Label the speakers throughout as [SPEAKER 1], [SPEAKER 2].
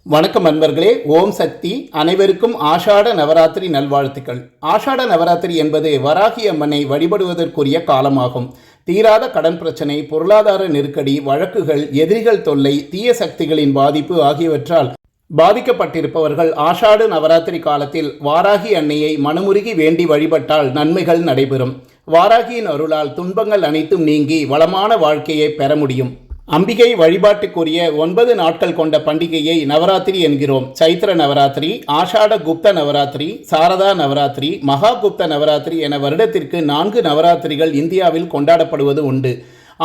[SPEAKER 1] வணக்கம் நண்பர்களே. ஓம் சக்தி. அனைவருக்கும் ஆஷாட நவராத்திரி நல்வாழ்த்துக்கள். ஆஷாட நவராத்திரி என்பது வராகி அம்மனை வழிபடுவதற்குரிய காலமாகும். தீராத கடன் பிரச்சனை, பொருளாதார நெருக்கடி, வழக்குகள், எதிரிகள் தொல்லை, தீய சக்திகளின் பாதிப்பு ஆகியவற்றால் பாதிக்கப்பட்டிருப்பவர்கள் ஆஷாடு நவராத்திரி காலத்தில் வாராகி அன்னையை மனமுருகி வேண்டி வழிபட்டால் நன்மைகள் நடைபெறும். வாராகியின் அருளால் துன்பங்கள் அனைத்தும் நீங்கி வளமான வாழ்க்கையை பெற முடியும். அம்பிகை வழிபாட்டுக்குரிய 9 நாட்கள் கொண்ட பண்டிகையை நவராத்திரி என்கிறோம். சைத்திர நவராத்திரி, ஆஷாட குப்த நவராத்திரி, சாரதா நவராத்திரி, மகா குப்த நவராத்திரி என வருடத்திற்கு 4 நவராத்திரிகள் இந்தியாவில் கொண்டாடப்படுவது உண்டு.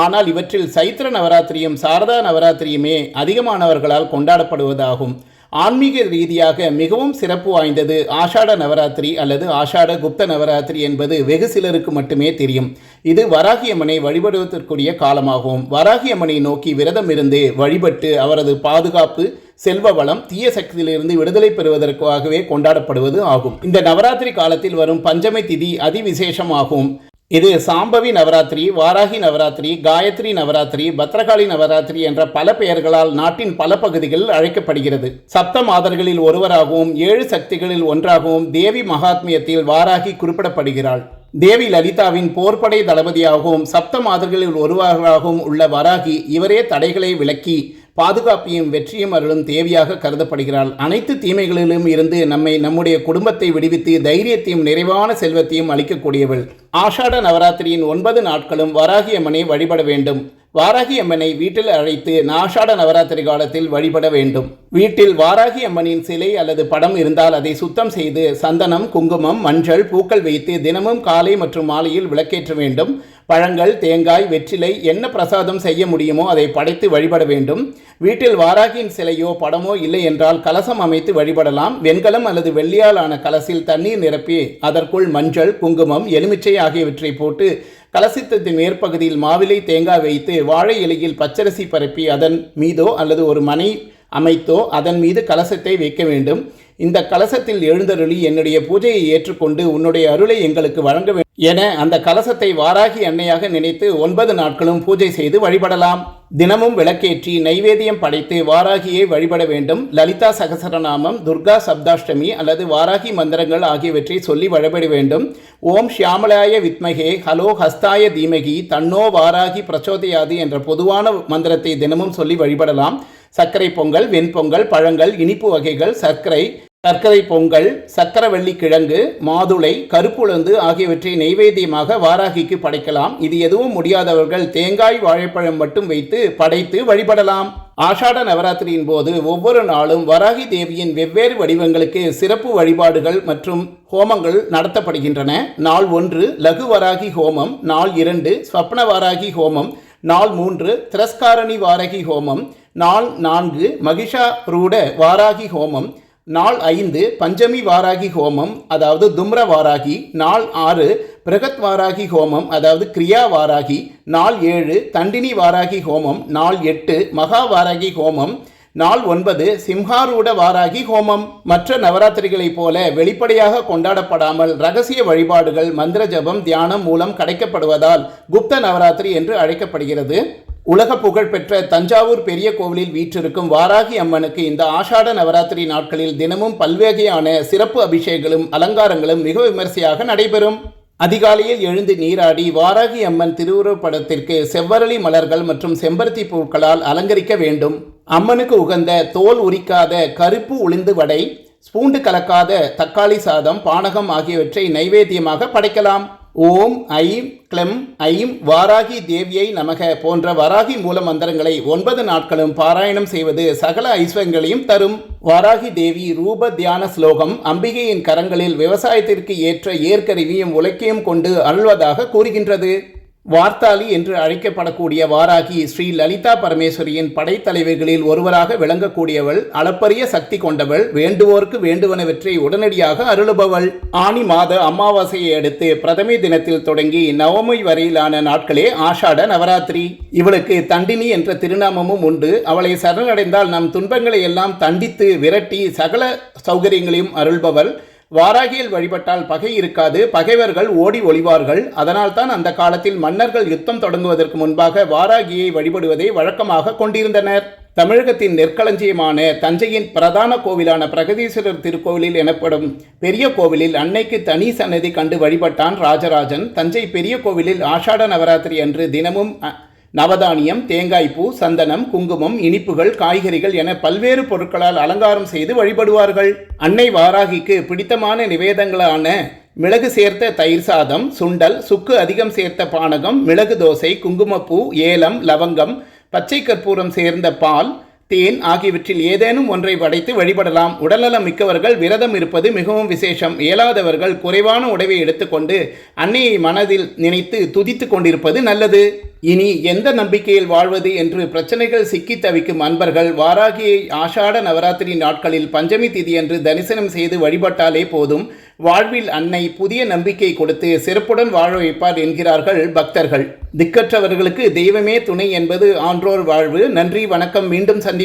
[SPEAKER 1] ஆனால் இவற்றில் சைத்திர நவராத்திரியும் சாரதா நவராத்திரியுமே அதிகமானவர்களால் கொண்டாடப்படுவதாகும். ஆன்மீக ரீதியாக மிகவும் சிறப்பு வாய்ந்தது ஆஷாட நவராத்திரி அல்லது ஆஷாட குப்த நவராத்திரி என்பது வெகு சிலருக்கு மட்டுமே தெரியும். இது வராகி அம்மனை வழிபடுவதற்குரிய காலமாகும். வராகி அம்மனை நோக்கி விரதம் இருந்து வழிபட்டு அவரது பாதுகாப்பு, செல்வ வளம், தீய சக்தியிலிருந்து விடுதலை பெறுவதற்காகவே கொண்டாடப்படுவது ஆகும். இந்த நவராத்திரி காலத்தில் வரும் பஞ்சமி திதி அதிவிசேஷமாகும். இது சாம்பவி நவராத்திரி, வாராகி நவராத்திரி, காயத்ரி நவராத்திரி, பத்ரகாளி நவராத்திரி என்ற பல பெயர்களால் நாட்டின் பல பகுதிகளில் அழைக்கப்படுகிறது. சப்த மாதர்களில் ஒருவராகவும் 7 சக்திகளில் ஒன்றாகவும் தேவி மகாத்மியத்தில் வாராகி குறிப்பிடப்படுகிறாள். தேவி லலிதாவின் போர்படை தளபதியாகவும் சப்த மாதர்களில் ஒருவராகவும் உள்ள வராகி இவரே தடைகளை விலக்கி பாதுகாப்பையும் வெற்றியும் அருளும் தேவியாக கருதப்படுகிறாள். அனைத்து தீமைகளிலும் இருந்து நம்முடைய குடும்பத்தை விடுவித்து தைரியத்தையும் நிறைவான செல்வத்தையும் அளிக்கக்கூடியவள். ஆஷாட நவராத்திரியின் 9 நாட்களும் வராகி அம்மனை வழிபட வேண்டும். வாராகி அம்மனை வீட்டில் அழைத்து ஆஷாட நவராத்திரி காலத்தில் வழிபட வேண்டும். வீட்டில் வாராகி அம்மனின் சிலை அல்லது படம் இருந்தால் அதை சுத்தம் செய்து சந்தனம், குங்குமம், மஞ்சள், பூக்கள் வைத்து தினமும் காலை மற்றும் மாலையில் விளக்கேற்ற வேண்டும். பழங்கள், தேங்காய், வெற்றிலை, என்ன பிரசாதம் செய்ய முடியுமோ அதை படைத்து வழிபட வேண்டும். வீட்டில் வாராகியின் சிலையோ படமோ இல்லை என்றால் கலசம் அமைத்து வழிபடலாம். வெண்கலம் அல்லது வெள்ளியால் ஆன கலசில் தண்ணீர் நிரப்பி அதற்குள் மஞ்சள், குங்குமம், எலுமிச்சை ஆகியவற்றை போட்டு கலசத்தின் மேற்பகுதியில் மாவிலை, தேங்காய் வைத்து வாழை இலையில் பச்சரிசி பரப்பி அதன் மீதோ அல்லது ஒரு மனை அமைத்தோ அதன் மீது கலசத்தை வைக்க வேண்டும். இந்த கலசத்தில் எழுந்தருளி என்னுடைய பூஜையை ஏற்றுக்கொண்டு உன்னுடைய அருளை எங்களுக்கு வழங்க வேண்டும் என அந்த கலசத்தை வாராகி அன்னையாக நினைத்து 9 நாட்களும் பூஜை செய்து வழிபடலாம். தினமும் விளக்கேற்றி நைவேத்தியம் படைத்து வாராகியை வழிபட வேண்டும். லலிதா சகசரநாமம், துர்கா சப்தாஷ்டமி அல்லது வாராகி மந்திரங்கள் ஆகியவற்றை சொல்லி வழிபட வேண்டும். ஓம் ஷியாமலாய வித்மகே ஹலோ ஹஸ்தாய தீமகி தன்னோ வாராகி பிரச்சோதயாது என்ற பொதுவான மந்திரத்தை தினமும் சொல்லி வழிபடலாம். சர்க்கரை பொங்கல், வெண்பொங்கல், பழங்கள், இனிப்பு வகைகள், சர்க்கரை பொங்கல், சக்கரவள்ளி கிழங்கு, மாதுளை, கருப்புளுந்து ஆகியவற்றை நைவேத்தியமாக வாராகிக்கு படைக்கலாம். இது எதுவும் முடியாதவர்கள் தேங்காய், வாழைப்பழம் மட்டும் வைத்து படைத்து வழிபடலாம். ஆஷாட நவராத்திரியின் போது ஒவ்வொரு நாளும் வராகி தேவியின் வெவ்வேறு வடிவங்களுக்கு சிறப்பு வழிபாடுகள் மற்றும் ஹோமங்கள் நடத்தப்படுகின்றன. நாள் 1 லகு வராகி ஹோமம், நாள் 2 ஸ்வப்ன வாராகி ஹோமம், நாள் 3 திரஸ்காரணி வாராகி ஹோமம், நாள் 4 மகிஷாரூட வாராகி ஹோமம், நாள் 5 பஞ்சமி வாராகி ஹோமம் அதாவது தும்ர வாராகி, நாள் 6 பிரகத் வாராகி ஹோமம் அதாவது கிரியா வாராகி, நாள் 7 தண்டினி வாராகி ஹோமம், நாள் 8 மகா வாராகி ஹோமம், நாள் 9 சிம்ஹாரூட வாராகி ஹோமம். மற்ற நவராத்திரிகளைப் போல வெளிப்படையாக கொண்டாடப்படாமல் ரகசிய வழிபாடுகள், மந்திர ஜபம், தியானம் மூலம் கிடைக்கப்படுவதால் குப்த நவராத்திரி என்று அழைக்கப்படுகிறது. உலக புகழ்பெற்ற தஞ்சாவூர் பெரிய கோவிலில் வீற்றிருக்கும் வாராகி அம்மனுக்கு இந்த ஆஷாட நவராத்திரி நாட்களில் தினமும் பல்வகையான சிறப்பு அபிஷேகங்களும் அலங்காரங்களும் மிக விமரிசையாக நடைபெறும். அதிகாலையில் எழுந்து நீராடி வாராகி அம்மன் திருவுருவப்படத்திற்கு செவ்வரளி மலர்கள் மற்றும் செம்பருத்தி பூக்களால் அலங்கரிக்க வேண்டும். அம்மனுக்கு உகந்த தோல் உரிக்காத கருப்பு உளுந்து வடை, பூண்டு கலக்காத தக்காளி சாதம், பானகம் ஆகியவற்றை நைவேத்தியமாக படைக்கலாம். ஓம் ஐம் க்ளம் ஐம் வாராகி தேவியை நமக போன்ற வராகி மூல மந்திரங்களை 9 நாட்களும் பாராயணம் செய்வது சகல ஐஸ்வர்யங்களையும் தரும். வாராகி தேவி ரூப தியான ஸ்லோகம் அம்பிகையின் கரங்களில் விவசாயத்திற்கு ஏற்ற ஏற்கருவியும் உலக்கையும் கொண்டு அருள்வதாக கூறுகின்றது. வார்த்தாளி என்று அழைக்கப்படக்கூடிய வாராகி ஸ்ரீ லலிதா பரமேஸ்வரியின் படைத்தலைவர்களில் ஒருவராக விளங்கக்கூடியவள். அளப்பரிய சக்தி கொண்டவள். வேண்டுவோருக்கு வேண்டுவனவற்றை உடனடியாக அருளுபவள். ஆனி மாத அமாவாசையை அடுத்து பிரதமை தினத்தில் தொடங்கி நவமி வரையிலான நாட்களே ஆஷாட நவராத்திரி. இவளுக்கு தண்டினி என்ற திருநாமமும் உண்டு. அவளை சரணடைந்தால் நம் துன்பங்களை எல்லாம் தண்டித்து விரட்டி சகல சௌகரியங்களையும் அருள்பவள். வாராகியில் வழிபட்டால் பகை இருக்காது, பகைவர்கள் ஓடி ஒளிவார்கள். அதனால்தான் அந்த காலத்தில் மன்னர்கள் யுத்தம் தொடங்குவதற்கு முன்பாக வாராகியை வழிபடுவதை வழக்கமாக கொண்டிருந்தனர். தமிழகத்தின் நெற்களஞ்சியமான தஞ்சையின் பிரதான கோவிலான பிரகதீஸ்வரர் திருக்கோவிலில் எனப்படும் பெரிய கோவிலில் அன்னைக்கு தனி சன்னதி கண்டு வழிபட்டான் ராஜராஜன். தஞ்சை பெரிய கோவிலில் ஆஷாட நவராத்திரி அன்று தினமும் நவதானியம், தேங்காய்ப்பூ, சந்தனம், குங்குமம், இனிப்புகள், காய்கறிகள் என பல்வேறு பொருட்களால் அலங்காரம் செய்து வழிபடுவார்கள். அன்னை வாராகிக்கு பிடித்தமான நிவேதங்களான மிளகு சேர்த்த தயிர் சாதம், சுண்டல், சுக்கு அதிகம் சேர்த்த பானகம், மிளகு தோசை, குங்குமப்பூ, ஏலம், லவங்கம், பச்சை கற்பூரம் சேர்ந்த பால், தேன் ஆகியவற்றில் ஏதேனும் ஒன்றை படைத்து வழிபடலாம். உடல்நலம் மிக்கவர்கள் விரதம் இருப்பது மிகவும் விசேஷம். இயலாதவர்கள் குறைவான உணவை எடுத்துக்கொண்டு அன்னையை மனதில் நினைத்து துதித்து கொண்டிருப்பது நல்லது. இனி எந்த நம்பிக்கையில் வாழ்வது என்று பிரச்சனைகள் சிக்கி தவிக்கும் அன்பர்கள் வாராகியை ஆஷாட நவராத்திரி நாட்களில் பஞ்சமி திதியன்று தரிசனம் செய்து வழிபட்டாலே போதும். வாழ்வில் அன்னை புதிய நம்பிக்கை கொடுத்து சிறப்புடன் வாழ வைப்பார் என்கிறார்கள் பக்தர்கள். திக்கற்றவர்களுக்கு தெய்வமே துணை என்பது ஆன்றோர் வாழ்வு. நன்றி, வணக்கம். மீண்டும் சந்திப்போம்.